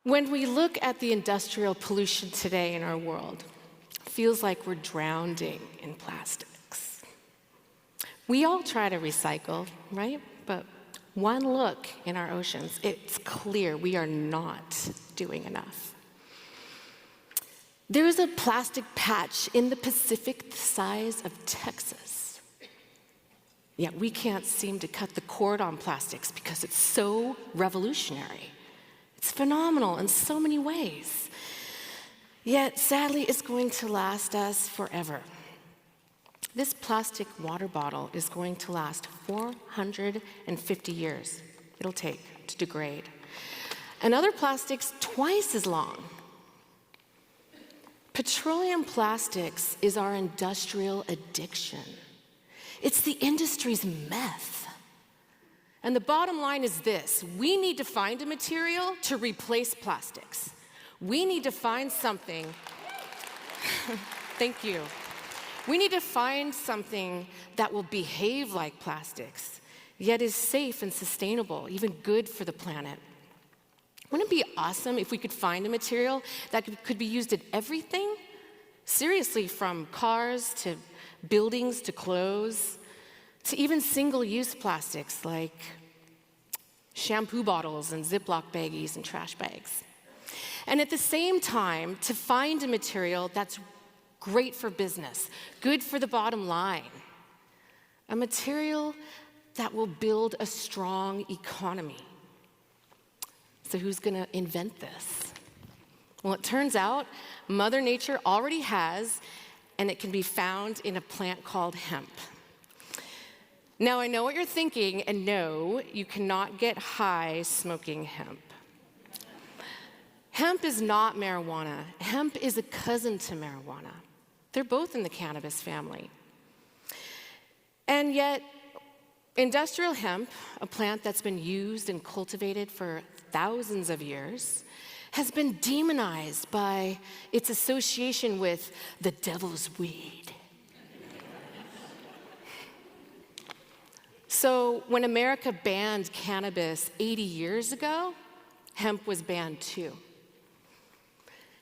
When we look at the industrial pollution today in our world, it feels like we're drowning in plastics. We all try to recycle, right? But one look in our oceans, it's clear we are not doing enough. There is a plastic patch in the Pacific the size of Texas. Yet we can't seem to cut the cord on plastics because it's so revolutionary. It's phenomenal in so many ways. Yet, sadly, it's going to last us forever. This plastic water bottle is going to last 450 years. It'll take to degrade. And other plastics twice as long. Petroleum plastics is our industrial addiction. It's the industry's meth. And the bottom line is this: we need to find a material to replace plastics. We need to find something, thank you. We need to find something that will behave like plastics, yet is safe and sustainable, even good for the planet. Wouldn't it be awesome if we could find a material that could be used in everything? Seriously, from cars to buildings to clothes, to even single-use plastics like shampoo bottles and Ziploc baggies and trash bags. And at the same time, to find a material that's great for business, good for the bottom line, a material that will build a strong economy. So who's gonna invent this? Well, it turns out Mother Nature already has, and it can be found in a plant called hemp. Now, I know what you're thinking, and no, you cannot get high smoking hemp. Hemp is not marijuana. Hemp is a cousin to marijuana. They're both in the cannabis family. And yet, industrial hemp, a plant that's been used and cultivated for thousands of years, has been demonized by its association with the devil's weed. So when America banned cannabis 80 years ago, hemp was banned too.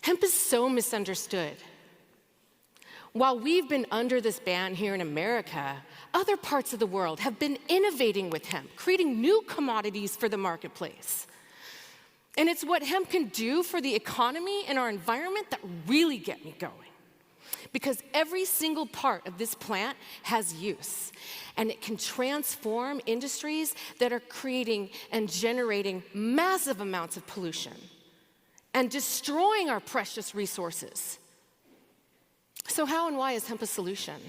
Hemp is so misunderstood. While we've been under this ban here in America, other parts of the world have been innovating with hemp, creating new commodities for the marketplace. And it's what hemp can do for the economy and our environment that really get me going. Because every single part of this plant has use, and it can transform industries that are creating and generating massive amounts of pollution and destroying our precious resources. So how and why is hemp a solution?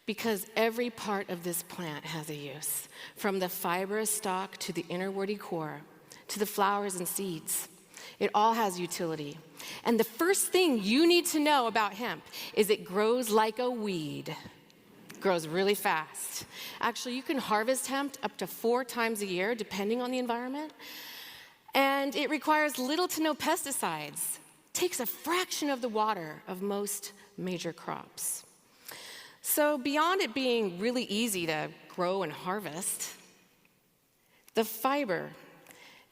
Because every part of this plant has a use, from the fibrous stalk to the inner woody core, to the flowers and seeds. It all has utility. And the first thing you need to know about hemp is it grows like a weed. It grows really fast. Actually, you can harvest hemp up to 4 times a year, depending on the environment. And it requires little to no pesticides. It takes a fraction of the water of most major crops. So beyond it being really easy to grow and harvest, the fiber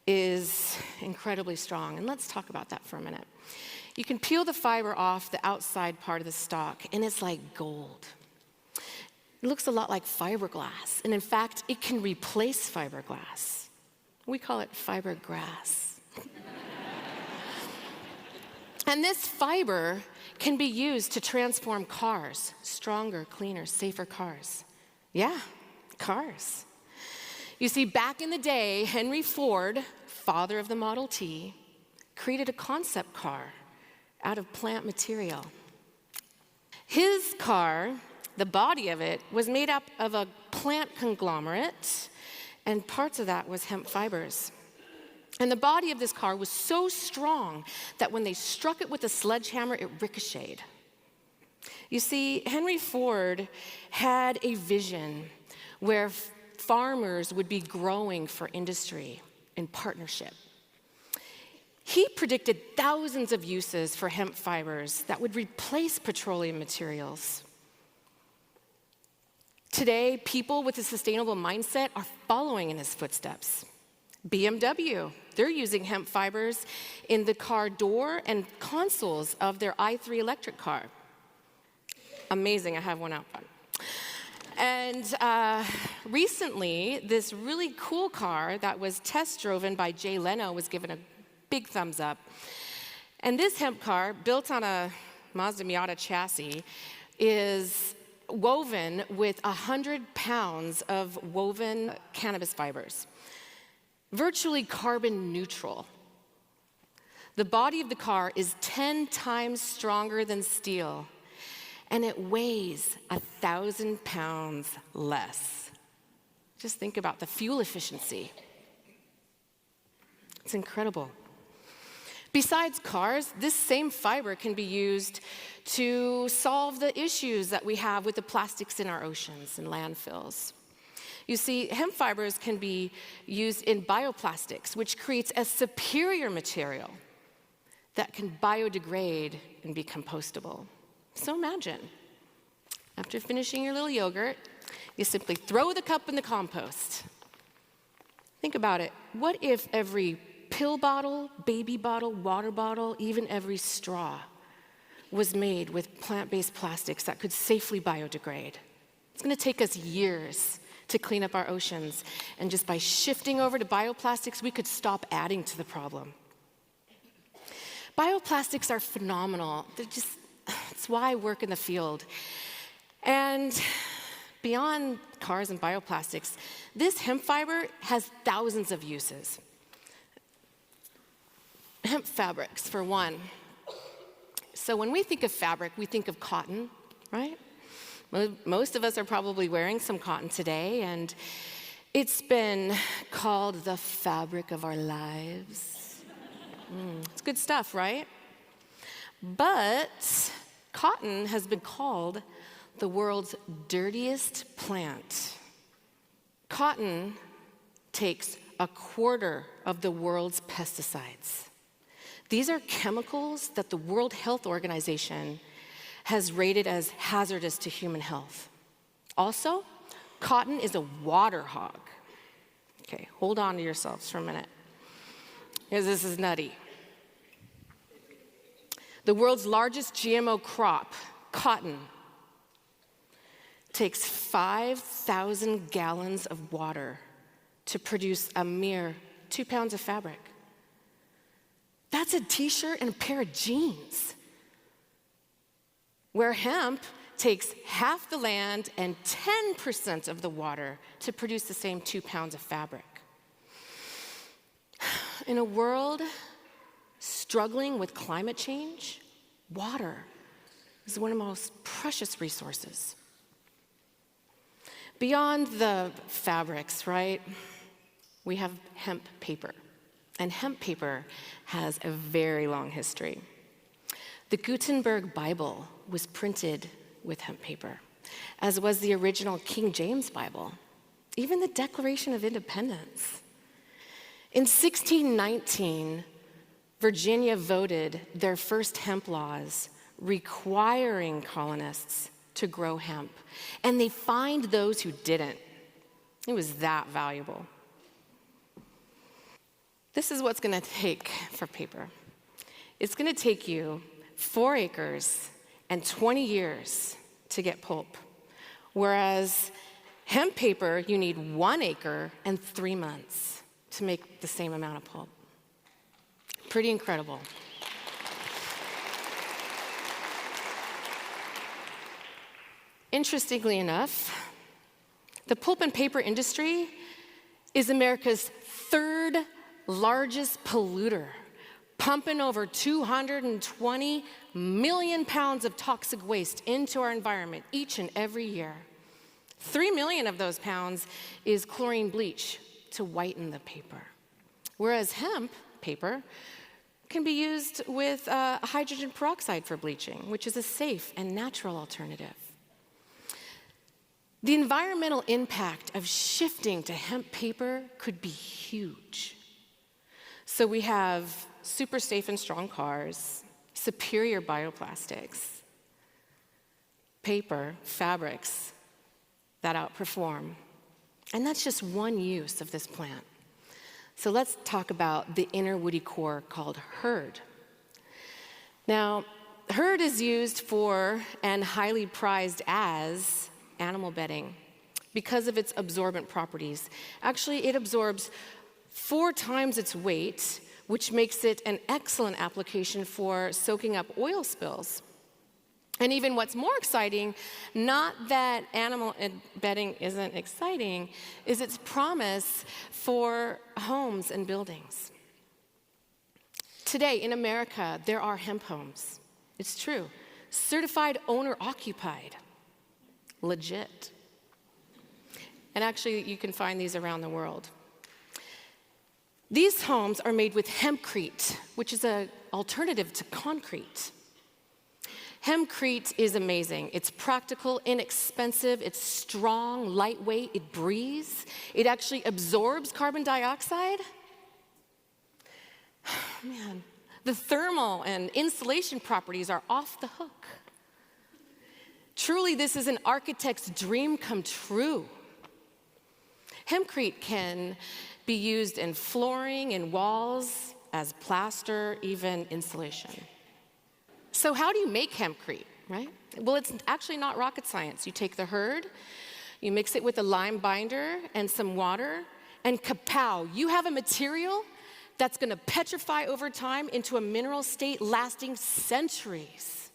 is incredibly strong. And let's talk about that for a minute. You can peel the fiber off the outside part of the stalk, and it's like gold. It looks a lot like fiberglass, and in fact, it can replace fiberglass. We call it fibergrass. And this fiber can be used to transform cars, stronger, cleaner, safer cars. Yeah, cars. You see, back in the day, Henry Ford, father of the Model T, created a concept car out of plant material. His car, the body of it, was made up of a plant conglomerate, and parts of that was hemp fibers. And the body of this car was so strong that when they struck it with a sledgehammer, it ricocheted. You see, Henry Ford had a vision where farmers would be growing for industry in partnership. He predicted thousands of uses for hemp fibers that would replace petroleum materials. Today, people with a sustainable mindset are following in his footsteps. BMW, they're using hemp fibers in the car door and consoles of their i3 electric car. Amazing, I have one out front. And recently, this really cool car that was test driven by Jay Leno was given a big thumbs up. And this hemp car, built on a Mazda Miata chassis, is woven with 100 pounds of woven cannabis fibers, virtually carbon neutral. The body of the car is 10 times stronger than steel, and it weighs 1,000 pounds less. Just think about the fuel efficiency. It's incredible. Besides cars, this same fiber can be used to solve the issues that we have with the plastics in our oceans and landfills. You see, hemp fibers can be used in bioplastics, which creates a superior material that can biodegrade and be compostable. So imagine, after finishing your little yogurt, you simply throw the cup in the compost. Think about it. What if every pill bottle, baby bottle, water bottle, even every straw was made with plant-based plastics that could safely biodegrade? It's going to take us years to clean up our oceans, and just by shifting over to bioplastics, we could stop adding to the problem. Bioplastics are phenomenal. It's why I work in the field. And beyond cars and bioplastics, this hemp fiber has thousands of uses. Hemp fabrics, for one. So when we think of fabric, we think of cotton, right? Most of us are probably wearing some cotton today, and it's been called the fabric of our lives. It's good stuff, right? But cotton has been called the world's dirtiest plant. Cotton takes a quarter of the world's pesticides. These are chemicals that the World Health Organization has rated as hazardous to human health. Also, cotton is a water hog. Okay, hold on to yourselves for a minute, because this is nutty. The world's largest GMO crop, cotton, takes 5,000 gallons of water to produce a mere 2 pounds of fabric. That's a t-shirt and a pair of jeans. Where hemp takes half the land and 10% of the water to produce the same 2 pounds of fabric. In a world struggling with climate change, water is one of the most precious resources. Beyond the fabrics, right, we have hemp paper. And hemp paper has a very long history. The Gutenberg Bible was printed with hemp paper, as was the original King James Bible, even the Declaration of Independence. In 1619, Virginia voted their first hemp laws requiring colonists to grow hemp, and they fined those who didn't. It was that valuable. This is what's going to take for paper. It's going to take you 4 acres and 20 years to get pulp, whereas hemp paper, you need 1 acre and 3 months to make the same amount of pulp. Pretty incredible. Interestingly enough, the pulp and paper industry is America's 3rd largest polluter, pumping over 220 million pounds of toxic waste into our environment each and every year. 3 million of those pounds is chlorine bleach to whiten the paper, whereas hemp paper can be used with hydrogen peroxide for bleaching, which is a safe and natural alternative. The environmental impact of shifting to hemp paper could be huge. So we have super safe and strong cars, superior bioplastics, paper, fabrics that outperform. And that's just one use of this plant. So let's talk about the inner woody core called hurd. Now, hurd is used for and highly prized as animal bedding because of its absorbent properties. Actually, it absorbs 4 times its weight, which makes it an excellent application for soaking up oil spills. And even what's more exciting, not that animal bedding isn't exciting, is its promise for homes and buildings. Today in America, there are hemp homes. It's true. Certified owner-occupied. Legit. And actually, you can find these around the world. These homes are made with hempcrete, which is an alternative to concrete. Hempcrete is amazing. It's practical, inexpensive, it's strong, lightweight, it breathes. It actually absorbs carbon dioxide. Man, the thermal and insulation properties are off the hook. Truly, this is an architect's dream come true. Hempcrete can be used in flooring, in walls, as plaster, even insulation. So how do you make hempcrete, right? Well, it's actually not rocket science. You take the hurd, you mix it with a lime binder and some water, and kapow, you have a material that's gonna petrify over time into a mineral state lasting centuries.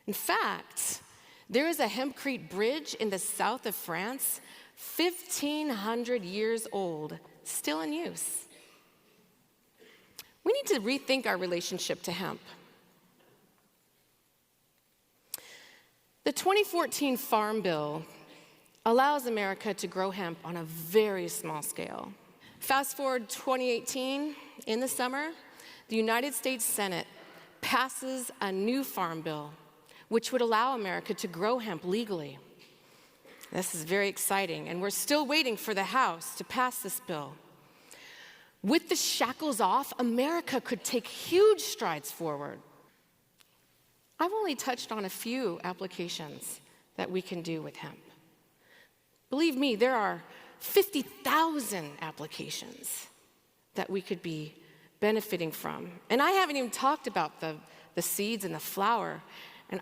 In fact, there is a hempcrete bridge in the south of France, 1,500 years old, still in use. We need to rethink our relationship to hemp. The 2014 Farm Bill allows America to grow hemp on a very small scale. Fast forward 2018, in the summer, the United States Senate passes a new Farm Bill, which would allow America to grow hemp legally. This is very exciting, and we're still waiting for the House to pass this bill. With the shackles off, America could take huge strides forward. I've only touched on a few applications that we can do with hemp. Believe me, there are 50,000 applications that we could be benefiting from. And I haven't even talked about the seeds and the flower. And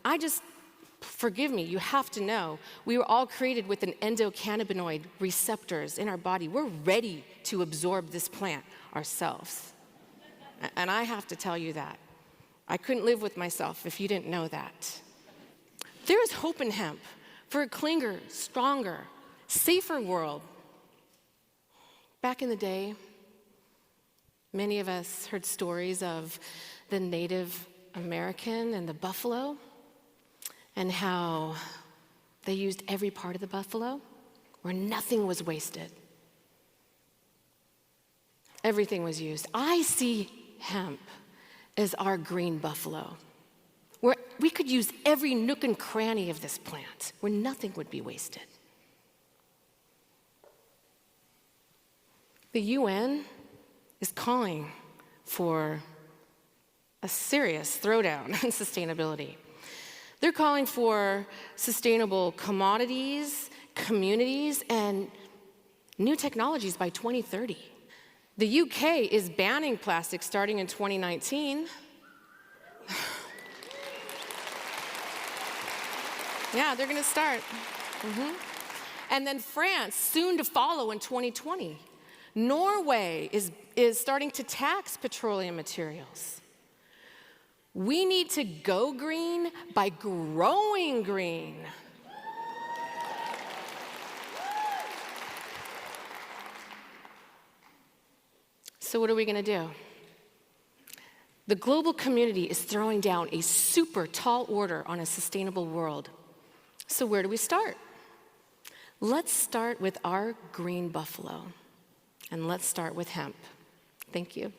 forgive me, you have to know, we were all created with an endocannabinoid receptors in our body. We're ready to absorb this plant ourselves. And I have to tell you that. I couldn't live with myself if you didn't know that. There is hope in hemp for a cleaner, stronger, safer world. Back in the day, many of us heard stories of the Native American and the buffalo and how they used every part of the buffalo where nothing was wasted. Everything was used. I see hemp as our green buffalo, where we could use every nook and cranny of this plant, where nothing would be wasted. The UN is calling for a serious throwdown in sustainability. They're calling for sustainable commodities, communities, and new technologies by 2030. The UK is banning plastic starting in 2019. Yeah, they're gonna start. And then France, soon to follow in 2020. Norway is starting to tax petroleum materials. We need to go green by growing green. So what are we gonna do? The global community is throwing down a super tall order on a sustainable world. So where do we start? Let's start with our green buffalo, and let's start with hemp. Thank you.